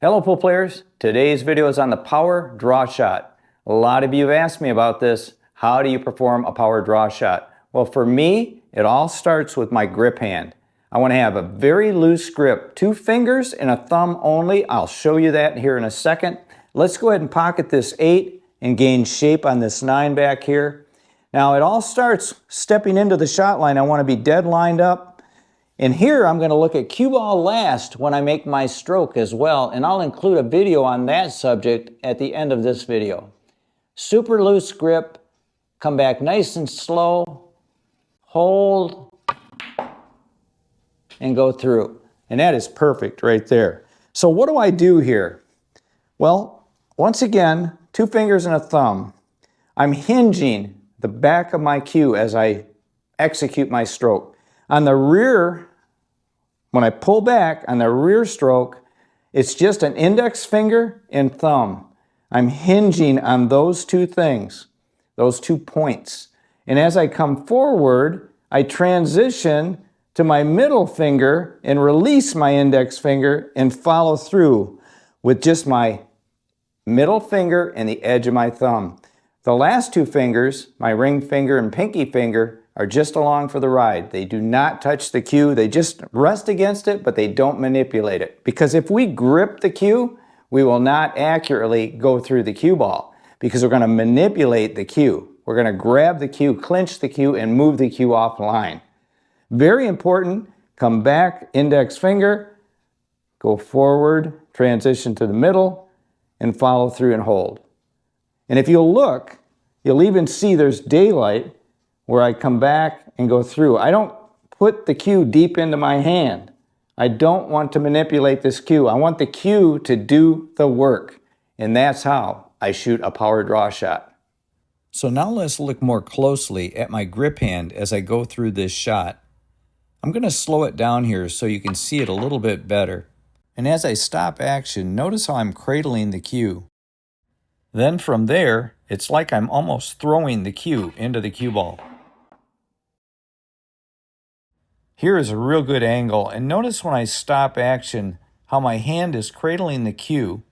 Hello pool players, today's video is on the power draw shot. A lot of you have asked me about this. How do you perform a power draw shot? Well, for me, it all starts with my grip hand. I want to have a very loose grip, 2 fingers and a thumb only. I'll show you that here in a second. Let's go ahead and pocket this 8 and gain shape on this 9 back here. Now it all starts stepping into the shot line. I want to be dead lined up. And here I'm going to look at cue ball last when I make my stroke as well, and I'll include a video on that subject at the end of this video. Super loose grip, come back nice and slow, hold, and go through. And that is perfect right there. So what do I do here? Well, once again, 2 fingers and a thumb. I'm hinging the back of my cue as I execute my stroke. On the rear, when I pull back on the rear stroke, it's just an index finger and thumb. I'm hinging on those 2 things, those 2 points. And as I come forward, I transition to my middle finger and release my index finger and follow through with just my middle finger and the edge of my thumb. The last 2 fingers, my ring finger and pinky finger, are just along for the ride. They do not touch the cue. They just rest against it, but they don't manipulate it. Because if we grip the cue, we will not accurately go through the cue ball because we're going to manipulate the cue. We're going to grab the cue, clinch the cue, and move the cue offline. Very important. Come back, index finger, go forward, transition to the middle, and follow through and hold. And if you'll look, you'll even see there's daylight where I come back and go through. I don't put the cue deep into my hand. I don't want to manipulate this cue. I want the cue to do the work. And that's how I shoot a power draw shot. So now let's look more closely at my grip hand as I go through this shot. I'm going to slow it down here so you can see it a little bit better. And as I stop action, notice how I'm cradling the cue. Then from there, it's like I'm almost throwing the cue into the cue ball. Here is a real good angle, and notice when I stop action how my hand is cradling the cue.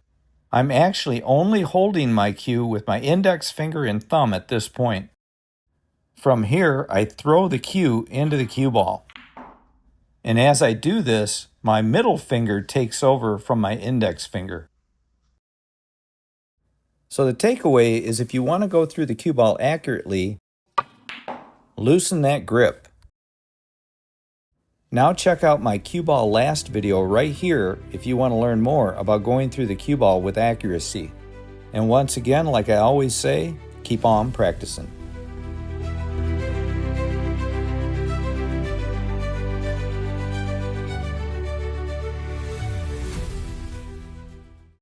I'm actually only holding my cue with my index finger and thumb at this point. From here, I throw the cue into the cue ball. And as I do this, my middle finger takes over from my index finger. So the takeaway is if you want to go through the cue ball accurately, loosen that grip. Now check out my cue ball last video right here if you want to learn more about going through the cue ball with accuracy. And once again, like I always say, keep on practicing.